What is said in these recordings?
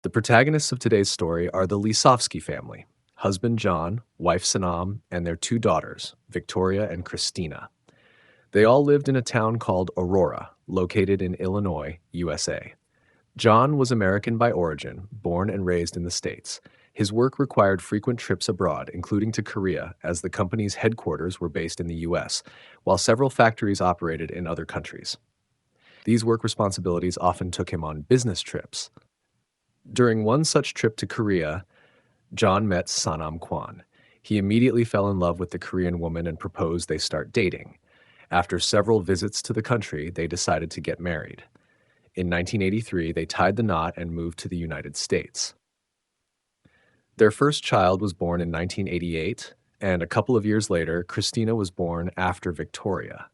The protagonists of today's story are the Lisovski family, husband John, wife Sanam, and their two daughters, Victoria and Christina. They all lived in a town called Aurora, located in Illinois, USA. John was American by origin, born and raised in the States. His work required frequent trips abroad, including to Korea, as the company's headquarters were based in the US, while several factories operated in other countries. These work responsibilities often took him on business trips. During one such trip to Korea, John met Sanam Kwan. He immediately fell in love with the Korean woman and proposed they start dating. After several visits to the country, they decided to get married. In 1983, they tied the knot and moved to the United States. Their first child was born in 1988, and a couple of years later, Christina was born after Victoria.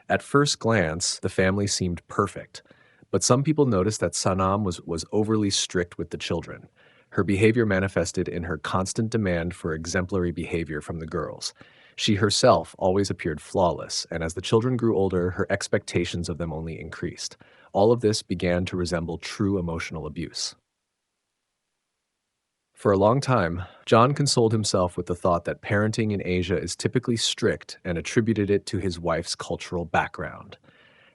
At first glance, the family seemed perfect, but some people noticed that Sanam was overly strict with the children. Her behavior manifested in her constant demand for exemplary behavior from the girls. She herself always appeared flawless, and as the children grew older, her expectations of them only increased. All of this began to resemble true emotional abuse. For a long time, John consoled himself with the thought that parenting in Asia is typically strict and attributed it to his wife's cultural background.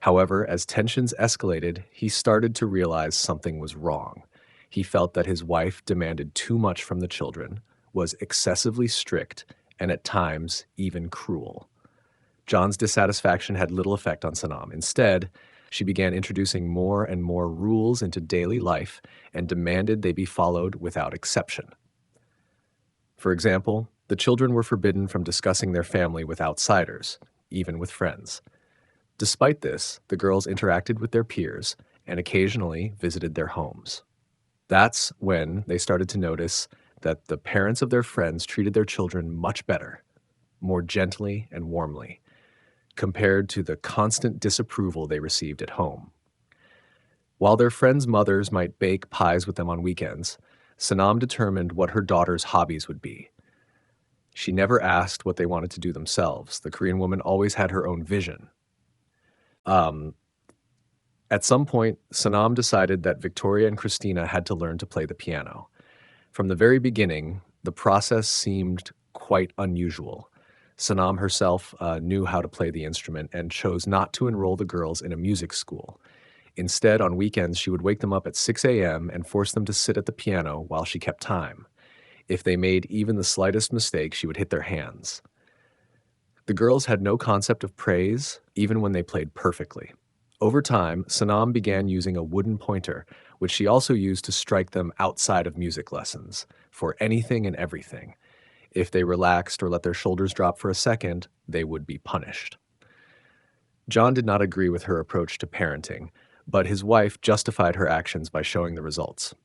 However, as tensions escalated, he started to realize something was wrong. He felt that his wife demanded too much from the children, was excessively strict, and at times even cruel. John's dissatisfaction had little effect on Sanam. Instead, she began introducing more and more rules into daily life and demanded they be followed without exception. For example, the children were forbidden from discussing their family with outsiders, even with friends. Despite this, the girls interacted with their peers and occasionally visited their homes. That's when they started to notice that the parents of their friends treated their children much better, more gently and warmly, compared to the constant disapproval they received at home. While their friends' mothers might bake pies with them on weekends, Sanam determined what her daughters' hobbies would be. She never asked what they wanted to do themselves. The Korean woman always had her own vision. Um, at some point, Sanam decided that Victoria and Christina had to learn to play the piano. From the very beginning, the process seemed quite unusual. Sanam herself knew how to play the instrument and chose not to enroll the girls in a music school. Instead, on weekends, she would wake them up at 6 a.m. and force them to sit at the piano while she kept time. If they made even the slightest mistake, she would hit their hands. The girls had no concept of praise, even when they played perfectly. Over time, Sanam began using a wooden pointer, which she also used to strike them outside of music lessons, for anything and everything. If they relaxed or let their shoulders drop for a second, they would be punished. John did not agree with her approach to parenting, but his wife justified her actions by showing the results.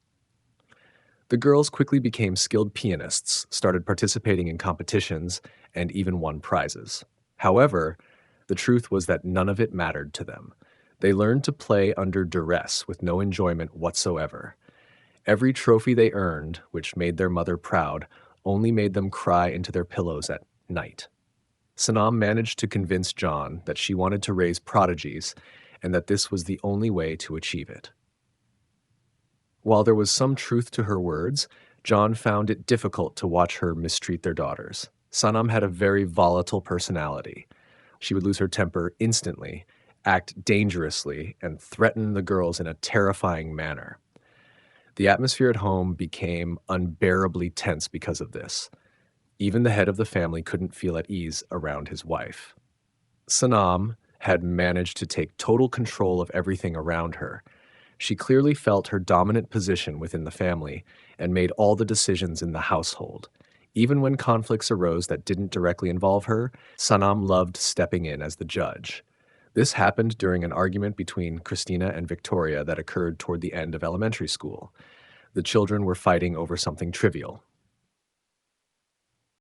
The girls quickly became skilled pianists, started participating in competitions, and even won prizes. However, the truth was that none of it mattered to them. They learned to play under duress with no enjoyment whatsoever. Every trophy they earned, which made their mother proud, only made them cry into their pillows at night. Sanam managed to convince John that she wanted to raise prodigies and that this was the only way to achieve it. While there was some truth to her words, John found it difficult to watch her mistreat their daughters. Sanam had a very volatile personality. She would lose her temper instantly, act dangerously, and threaten the girls in a terrifying manner. The atmosphere at home became unbearably tense because of this. Even the head of the family couldn't feel at ease around his wife. Sanam had managed to take total control of everything around her. She clearly felt her dominant position within the family and made all the decisions in the household. Even when conflicts arose that didn't directly involve her, Sanam loved stepping in as the judge. This happened during an argument between Christina and Victoria that occurred toward the end of elementary school. The children were fighting over something trivial.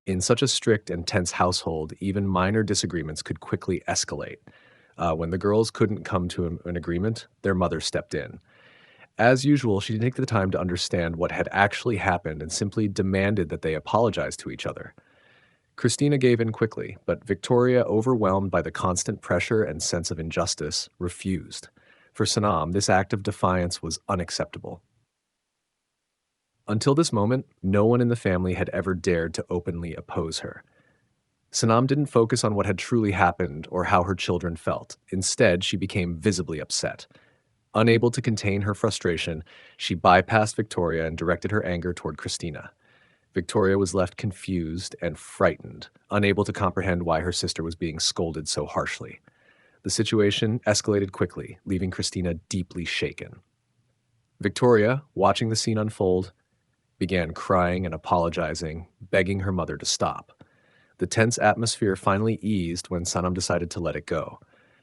In such a strict and tense household, even minor disagreements could quickly escalate. When the girls couldn't come to an agreement, their mother stepped in. As usual, she didn't take the time to understand what had actually happened and simply demanded that they apologize to each other. Christina gave in quickly, but Victoria, overwhelmed by the constant pressure and sense of injustice, refused. For Sanam, this act of defiance was unacceptable. Until this moment, no one in the family had ever dared to openly oppose her. Sanam didn't focus on what had truly happened or how her children felt. Instead, she became visibly upset. Unable to contain her frustration, she bypassed Victoria and directed her anger toward Christina. Victoria was left confused and frightened, unable to comprehend why her sister was being scolded so harshly. The situation escalated quickly, leaving Christina deeply shaken. Victoria, watching the scene unfold, began crying and apologizing, begging her mother to stop. The tense atmosphere finally eased when Sanam decided to let it go.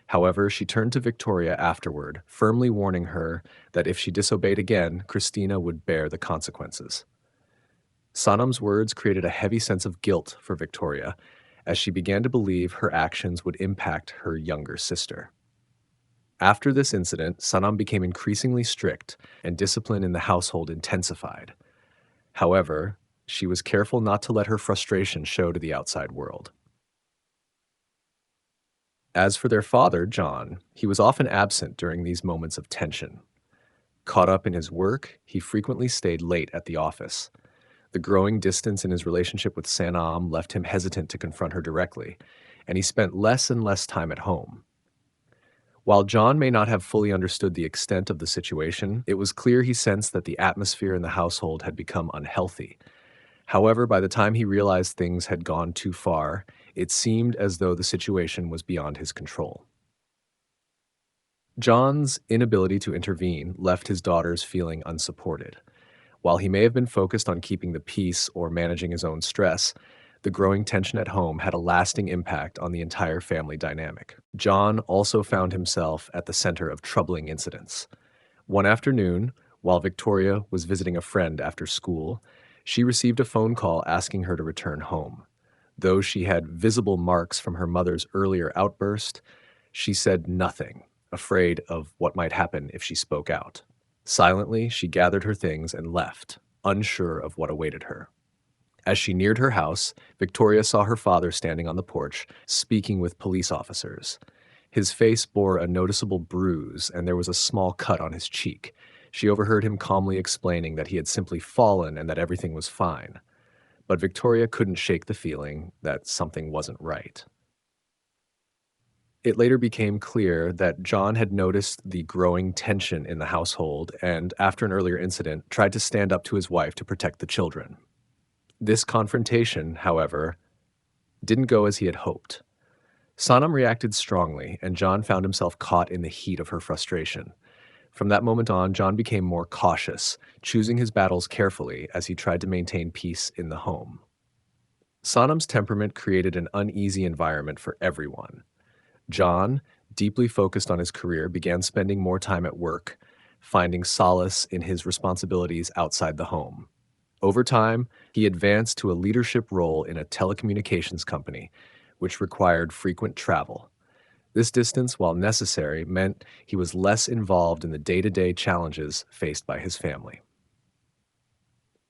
However, she turned to Victoria afterward, firmly warning her that if she disobeyed again, Christina would bear the consequences. Sanam's words created a heavy sense of guilt for Victoria, as she began to believe her actions would impact her younger sister. After this incident, Sanam became increasingly strict, and discipline in the household intensified. However, she was careful not to let her frustration show to the outside world. As for their father, John, he was often absent during these moments of tension. Caught up in his work, he frequently stayed late at the office. The growing distance in his relationship with Sanam left him hesitant to confront her directly, and he spent less and less time at home. While John may not have fully understood the extent of the situation, it was clear he sensed that the atmosphere in the household had become unhealthy. However, by the time he realized things had gone too far, it seemed as though the situation was beyond his control. John's inability to intervene left his daughters feeling unsupported. While he may have been focused on keeping the peace or managing his own stress, the growing tension at home had a lasting impact on the entire family dynamic. John also found himself at the center of troubling incidents. One afternoon, while Victoria was visiting a friend after school, she received a phone call asking her to return home. Though she had visible marks from her mother's earlier outburst, she said nothing, afraid of what might happen if she spoke out. Silently, she gathered her things and left, unsure of what awaited her. As she neared her house, Victoria saw her father standing on the porch, speaking with police officers. His face bore a noticeable bruise, and there was a small cut on his cheek. She overheard him calmly explaining that he had simply fallen and that everything was fine. But Victoria couldn't shake the feeling that something wasn't right. It later became clear that John had noticed the growing tension in the household and, after an earlier incident, tried to stand up to his wife to protect the children. This confrontation, however, didn't go as he had hoped. Sanam reacted strongly, and John found himself caught in the heat of her frustration. From that moment on, John became more cautious, choosing his battles carefully as he tried to maintain peace in the home. Sanam's temperament created an uneasy environment for everyone. John, deeply focused on his career, began spending more time at work, finding solace in his responsibilities outside the home. Over time, he advanced to a leadership role in a telecommunications company, which required frequent travel. This distance, while necessary, meant he was less involved in the day-to-day challenges faced by his family.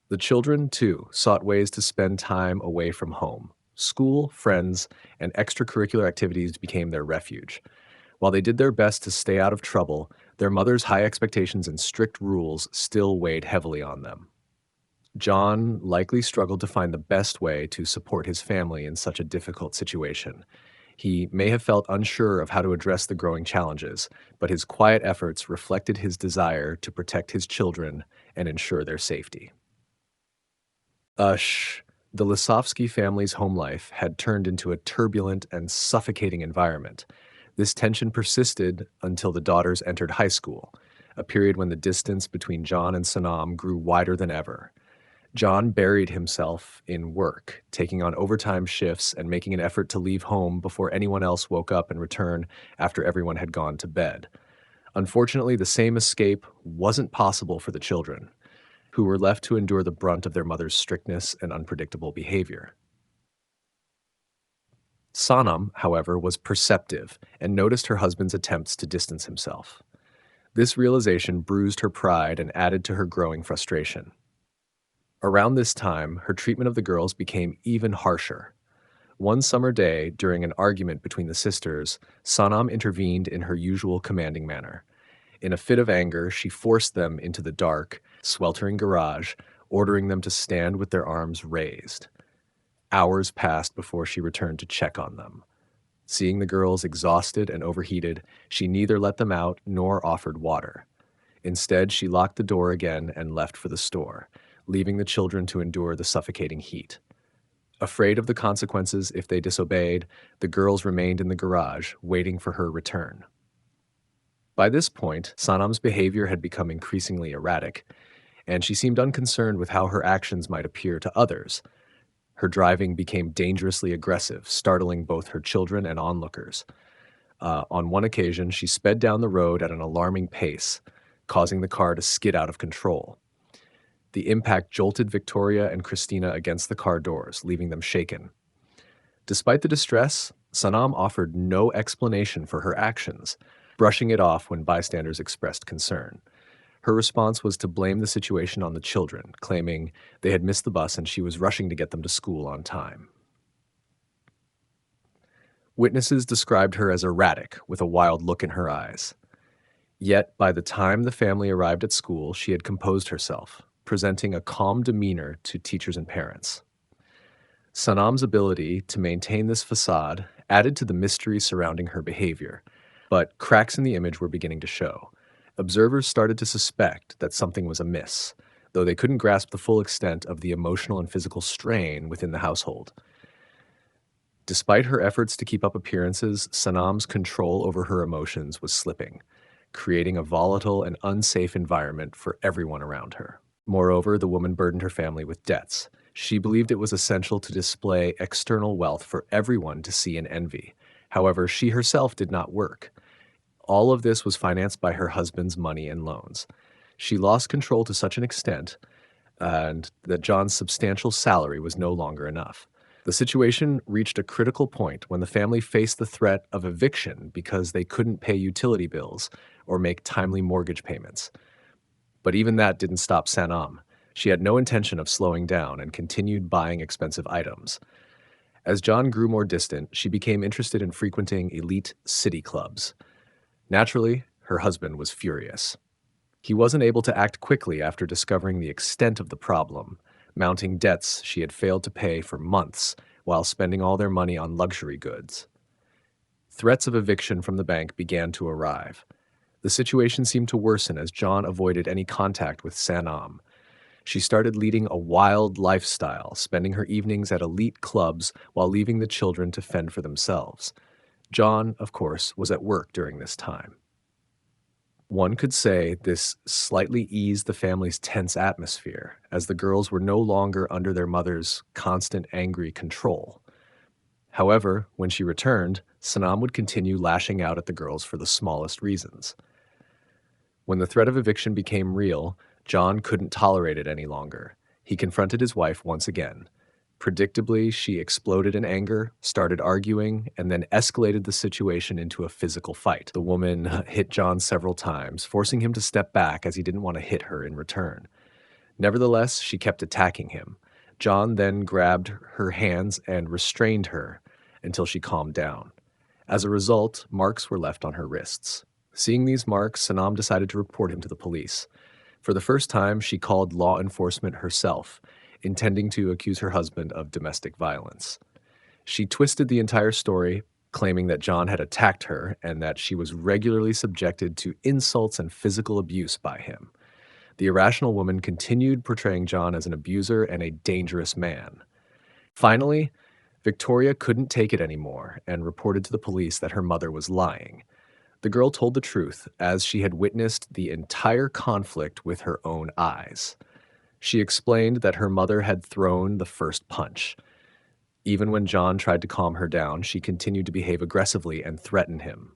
The children, too, sought ways to spend time away from home. School, friends, and extracurricular activities became their refuge. While they did their best to stay out of trouble, their mother's high expectations and strict rules still weighed heavily on them. John likely struggled to find the best way to support his family in such a difficult situation. He may have felt unsure of how to address the growing challenges, but his quiet efforts reflected his desire to protect his children and ensure their safety. The Lisovski family's home life had turned into a turbulent and suffocating environment. This tension persisted until the daughters entered high school, a period when the distance between John and Sanam grew wider than ever. John buried himself in work, taking on overtime shifts and making an effort to leave home before anyone else woke up and return after everyone had gone to bed. Unfortunately, the same escape wasn't possible for the children, who were left to endure the brunt of their mother's strictness and unpredictable behavior. Sanam, however, was perceptive and noticed her husband's attempts to distance himself. This realization bruised her pride and added to her growing frustration. Around this time, her treatment of the girls became even harsher. One summer day, during an argument between the sisters, Sanam intervened in her usual commanding manner. In a fit of anger, she forced them into the dark, sweltering garage, ordering them to stand with their arms raised. Hours passed before she returned to check on them. Seeing the girls exhausted and overheated, she neither let them out nor offered water. Instead, she locked the door again and left for the store, leaving the children to endure the suffocating heat. Afraid of the consequences if they disobeyed, the girls remained in the garage, waiting for her return. By this point, Sanam's behavior had become increasingly erratic, and she seemed unconcerned with how her actions might appear to others. Her driving became dangerously aggressive, startling both her children and onlookers. On one occasion, she sped down the road at an alarming pace, causing the car to skid out of control. The impact jolted Victoria and Christina against the car doors, leaving them shaken. Despite the distress, Sanam offered no explanation for her actions, brushing it off when bystanders expressed concern. Her response was to blame the situation on the children, claiming they had missed the bus and she was rushing to get them to school on time. Witnesses described her as erratic, with a wild look in her eyes. Yet, by the time the family arrived at school, she had composed herself, presenting a calm demeanor to teachers and parents. Sanam's ability to maintain this facade added to the mystery surrounding her behavior, but cracks in the image were beginning to show. Observers started to suspect that something was amiss, though they couldn't grasp the full extent of the emotional and physical strain within the household. Despite her efforts to keep up appearances, Sanam's control over her emotions was slipping, creating a volatile and unsafe environment for everyone around her. Moreover, the woman burdened her family with debts. She believed it was essential to display external wealth for everyone to see and envy. However, she herself did not work. All of this was financed by her husband's money and loans. She lost control to such an extent and that John's substantial salary was no longer enough. The situation reached a critical point when the family faced the threat of eviction because they couldn't pay utility bills or make timely mortgage payments. But even that didn't stop Sanam. She had no intention of slowing down and continued buying expensive items. As John grew more distant, she became interested in frequenting elite city clubs. Naturally, her husband was furious. He wasn't able to act quickly after discovering the extent of the problem, mounting debts she had failed to pay for months while spending all their money on luxury goods. Threats of eviction from the bank began to arrive. The situation seemed to worsen as John avoided any contact with Sanam. She started leading a wild lifestyle, spending her evenings at elite clubs while leaving the children to fend for themselves. John, of course, was at work during this time. One could say this slightly eased the family's tense atmosphere, as the girls were no longer under their mother's constant angry control. However, when she returned, Sanam would continue lashing out at the girls for the smallest reasons. When the threat of eviction became real, John couldn't tolerate it any longer. He confronted his wife once again. Predictably, she exploded in anger, started arguing, and then escalated the situation into a physical fight. The woman hit John several times, forcing him to step back as he didn't want to hit her in return. Nevertheless, she kept attacking him. John then grabbed her hands and restrained her until she calmed down. As a result, marks were left on her wrists. Seeing these marks, Sanam decided to report him to the police. For the first time, she called law enforcement herself, intending to accuse her husband of domestic violence. She twisted the entire story, claiming that John had attacked her and that she was regularly subjected to insults and physical abuse by him. The irrational woman continued portraying John as an abuser and a dangerous man. Finally, Victoria couldn't take it anymore and reported to the police that her mother was lying. The girl told the truth, as she had witnessed the entire conflict with her own eyes. She explained that her mother had thrown the first punch. Even when John tried to calm her down, she continued to behave aggressively and threaten him.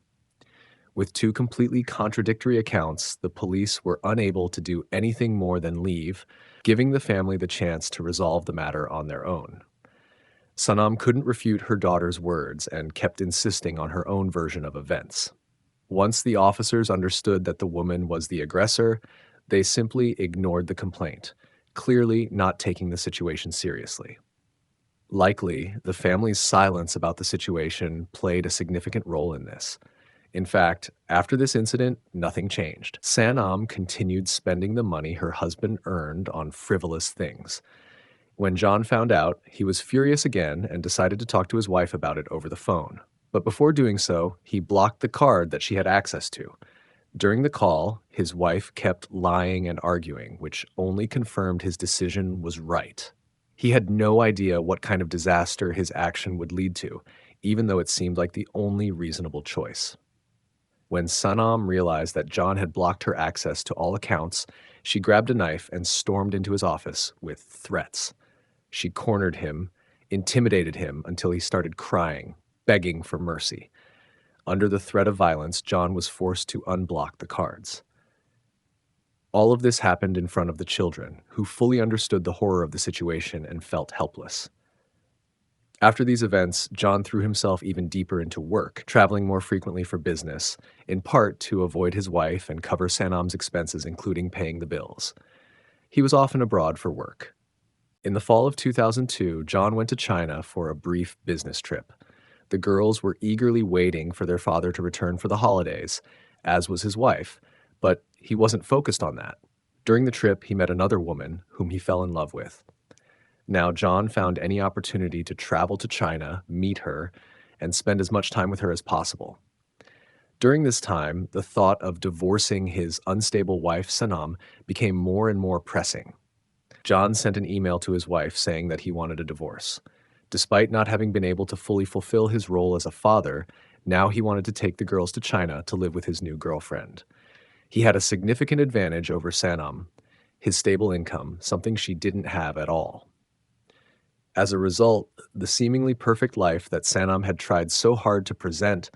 With two completely contradictory accounts, the police were unable to do anything more than leave, giving the family the chance to resolve the matter on their own. Sanam couldn't refute her daughter's words and kept insisting on her own version of events. Once the officers understood that the woman was the aggressor, they simply ignored the complaint, clearly not taking the situation seriously. Likely, the family's silence about the situation played a significant role in this. In fact, after this incident, nothing changed. Sanam continued spending the money her husband earned on frivolous things. When John found out, he was furious again and decided to talk to his wife about it over the phone. But before doing so, he blocked the card that she had access to. During the call, his wife kept lying and arguing, which only confirmed his decision was right. He had no idea what kind of disaster his action would lead to, even though it seemed like the only reasonable choice. When Sanam realized that John had blocked her access to all accounts, she grabbed a knife and stormed into his office with threats. She cornered him, intimidated him until he started crying, begging for mercy. Under the threat of violence, John was forced to unblock the cards. All of this happened in front of the children, who fully understood the horror of the situation and felt helpless. After these events, John threw himself even deeper into work, traveling more frequently for business, in part to avoid his wife and cover Sanam's expenses, including paying the bills. He was often abroad for work. In the fall of 2002, John went to China for a brief business trip. The girls were eagerly waiting for their father to return for the holidays, as was his wife, but he wasn't focused on that. During the trip, he met another woman whom he fell in love with. Now, John found any opportunity to travel to China, meet her, and spend as much time with her as possible. During this time, the thought of divorcing his unstable wife, Sanam, became more and more pressing. John sent an email to his wife saying that he wanted a divorce. Despite not having been able to fully fulfill his role as a father, now he wanted to take the girls to China to live with his new girlfriend. He had a significant advantage over Sanam, his stable income, something she didn't have at all. As a result, the seemingly perfect life that Sanam had tried so hard to present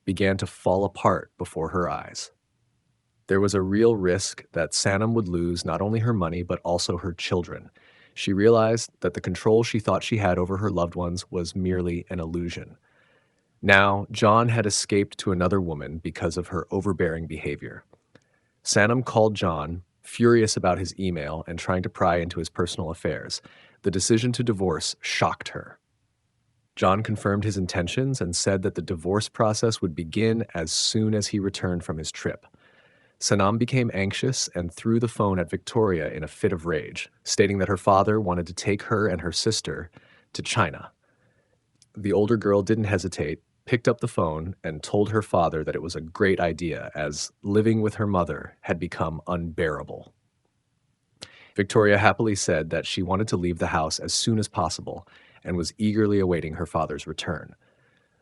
began to fall apart before her eyes. There was a real risk that Sanam would lose not only her money but also her children. She realized that the control she thought she had over her loved ones was merely an illusion. Now, John had escaped to another woman because of her overbearing behavior. Sanam called John, furious about his email and trying to pry into his personal affairs. The decision to divorce shocked her. John confirmed his intentions and said that the divorce process would begin as soon as he returned from his trip. Sanam became anxious and threw the phone at Victoria in a fit of rage, stating that her father wanted to take her and her sister to China. The older girl didn't hesitate, picked up the phone, and told her father that it was a great idea, as living with her mother had become unbearable. Victoria happily said that she wanted to leave the house as soon as possible and was eagerly awaiting her father's return.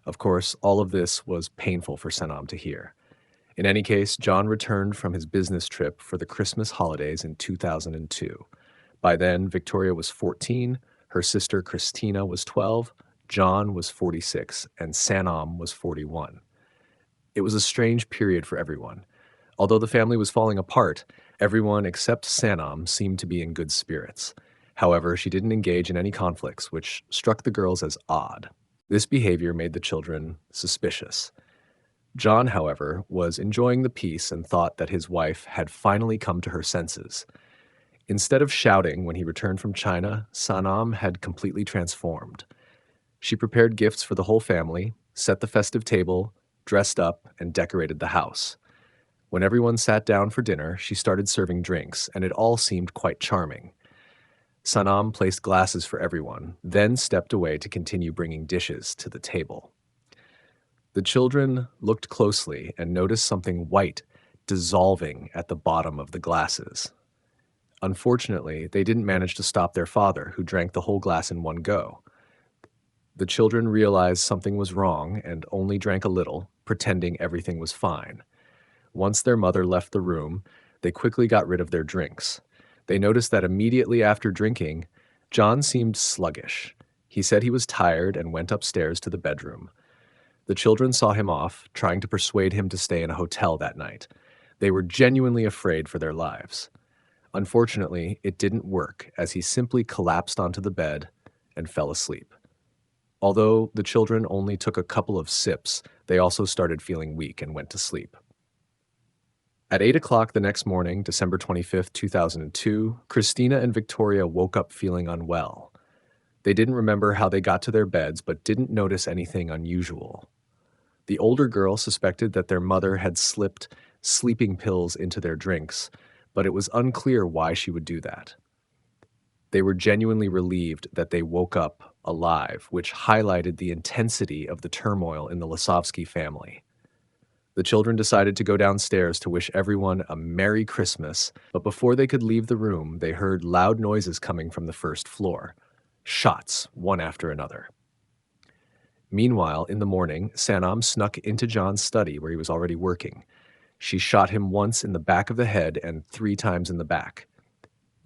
Of course, all of this was painful for Sanam to hear. In any case, John returned from his business trip for the Christmas holidays in 2002. By then, Victoria was 14, her sister Christina was 12, John was 46, and Sanam was 41. It was a strange period for everyone. Although the family was falling apart, everyone except Sanam seemed to be in good spirits. However, she didn't engage in any conflicts, which struck the girls as odd. This behavior made the children suspicious. John, however, was enjoying the peace and thought that his wife had finally come to her senses. Instead of shouting when he returned from China, Sanam had completely transformed. She prepared gifts for the whole family, set the festive table, dressed up, and decorated the house. When everyone sat down for dinner, she started serving drinks, and it all seemed quite charming. Sanam placed glasses for everyone, then stepped away to continue bringing dishes to the table. The children looked closely and noticed something white dissolving at the bottom of the glasses. Unfortunately, they didn't manage to stop their father, who drank the whole glass in one go. The children realized something was wrong and only drank a little, pretending everything was fine. Once their mother left the room, they quickly got rid of their drinks. They noticed that immediately after drinking, John seemed sluggish. He said he was tired and went upstairs to the bedroom. The children saw him off, trying to persuade him to stay in a hotel that night. They were genuinely afraid for their lives. Unfortunately, it didn't work, as he simply collapsed onto the bed and fell asleep. Although the children only took a couple of sips, they also started feeling weak and went to sleep. At 8 o'clock the next morning, December 25th, 2002, Christina and Victoria woke up feeling unwell. They didn't remember how they got to their beds, but didn't notice anything unusual. The older girl suspected that their mother had slipped sleeping pills into their drinks, but it was unclear why she would do that. They were genuinely relieved that they woke up alive, which highlighted the intensity of the turmoil in the Lisovski family. The children decided to go downstairs to wish everyone a Merry Christmas, but before they could leave the room, they heard loud noises coming from the first floor. Shots, one after another. Meanwhile, in the morning, Sanam snuck into John's study where he was already working. She shot him once in the back of the head and 3 times in the back.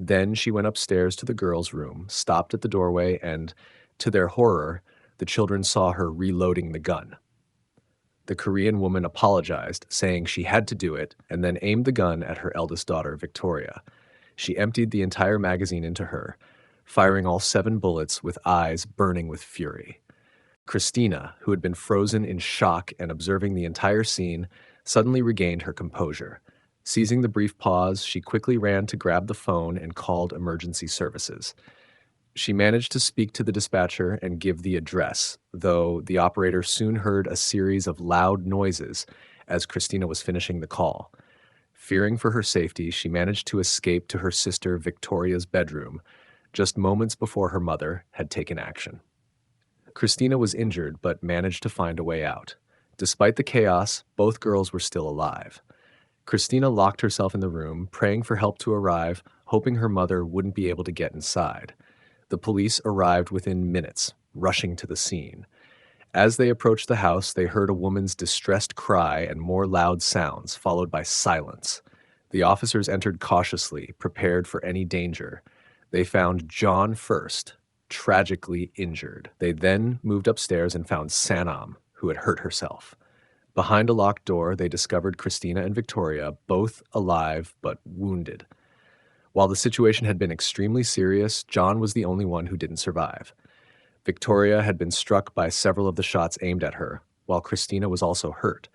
Then she went upstairs to the girls' room, stopped at the doorway, and, to their horror, the children saw her reloading the gun. The Korean woman apologized, saying she had to do it, and then aimed the gun at her eldest daughter, Victoria. She emptied the entire magazine into her, firing all 7 bullets with eyes burning with fury. Christina, who had been frozen in shock and observing the entire scene, suddenly regained her composure. Seizing the brief pause, she quickly ran to grab the phone and called emergency services. She managed to speak to the dispatcher and give the address, though the operator soon heard a series of loud noises as Christina was finishing the call. Fearing for her safety, she managed to escape to her sister Victoria's bedroom, just moments before her mother had taken action. Christina was injured but managed to find a way out. Despite the chaos, both girls were still alive. Christina locked herself in the room, praying for help to arrive, hoping her mother wouldn't be able to get inside. The police arrived within minutes, rushing to the scene. As they approached the house, they heard a woman's distressed cry and more loud sounds, followed by silence. The officers entered cautiously, prepared for any danger. They found John first, tragically injured. They then moved upstairs and found Sanam, who had hurt herself. Behind a locked door, they discovered Christina and Victoria, both alive but wounded. While the situation had been extremely serious, John was the only one who didn't survive. Victoria had been struck by several of the shots aimed at her, while Christina was also hurt.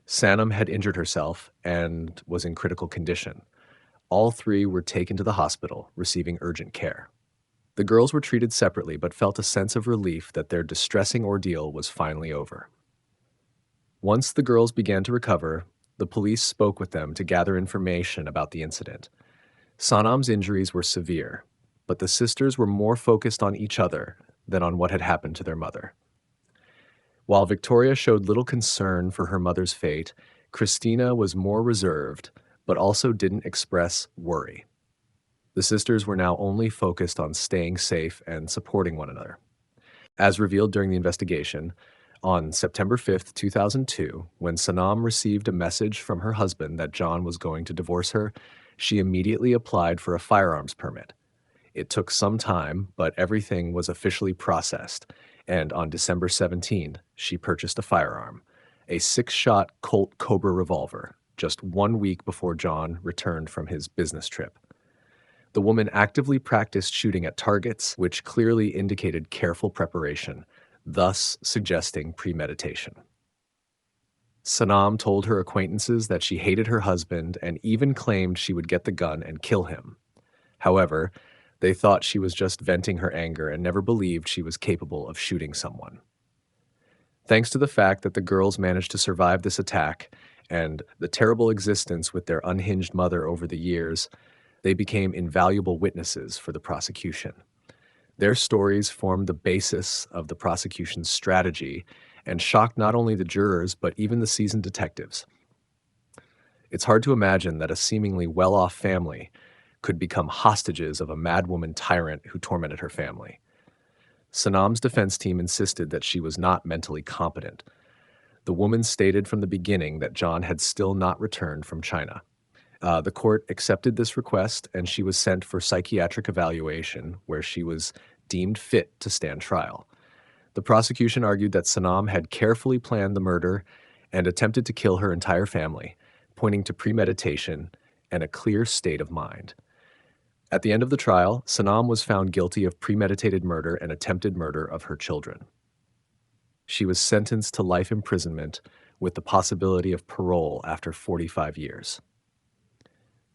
Sanam had injured herself and was in critical condition. All 3 were taken to the hospital, receiving urgent care. The girls were treated separately but felt a sense of relief that their distressing ordeal was finally over. Once the girls began to recover, the police spoke with them to gather information about the incident. Sanam's injuries were severe, but the sisters were more focused on each other than on what had happened to their mother. While Victoria showed little concern for her mother's fate, Christina was more reserved, but also didn't express worry. The sisters were now only focused on staying safe and supporting one another. As revealed during the investigation, on September 5th, 2002, when Sanam received a message from her husband that John was going to divorce her, she immediately applied for a firearms permit. It took some time, but everything was officially processed, and on December 17th, she purchased a firearm, a 6-shot Colt Cobra revolver, just 1 week before John returned from his business trip. The woman actively practiced shooting at targets, which clearly indicated careful preparation, thus suggesting premeditation. Sanam told her acquaintances that she hated her husband and even claimed she would get the gun and kill him. However, they thought she was just venting her anger and never believed she was capable of shooting someone. Thanks to the fact that the girls managed to survive this attack and the terrible existence with their unhinged mother over the years, they became invaluable witnesses for the prosecution. Their stories formed the basis of the prosecution's strategy and shocked not only the jurors but even the seasoned detectives. It's hard to imagine that a seemingly well-off family could become hostages of a madwoman tyrant who tormented her family. Sanam's defense team insisted that she was not mentally competent. The woman stated from the beginning that John had still not returned from China. The court accepted this request, and she was sent for psychiatric evaluation, where she was deemed fit to stand trial. The prosecution argued that Sanam had carefully planned the murder and attempted to kill her entire family, pointing to premeditation and a clear state of mind. At the end of the trial, Sanam was found guilty of premeditated murder and attempted murder of her children. She was sentenced to life imprisonment with the possibility of parole after 45 years.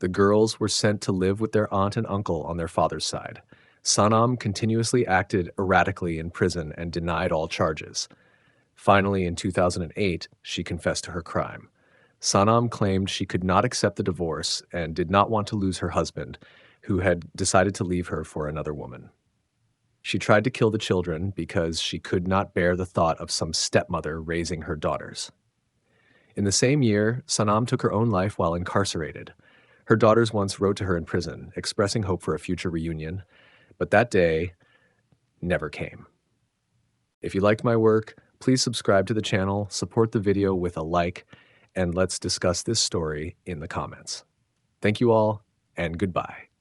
The girls were sent to live with their aunt and uncle on their father's side. Sanam continuously acted erratically in prison and denied all charges. Finally, in 2008, she confessed to her crime. Sanam claimed she could not accept the divorce and did not want to lose her husband, who had decided to leave her for another woman. She tried to kill the children because she could not bear the thought of some stepmother raising her daughters. In the same year, Sanam took her own life while incarcerated. Her daughters once wrote to her in prison, expressing hope for a future reunion, but that day never came. If you liked my work, please subscribe to the channel, support the video with a like, and let's discuss this story in the comments. Thank you all, and goodbye.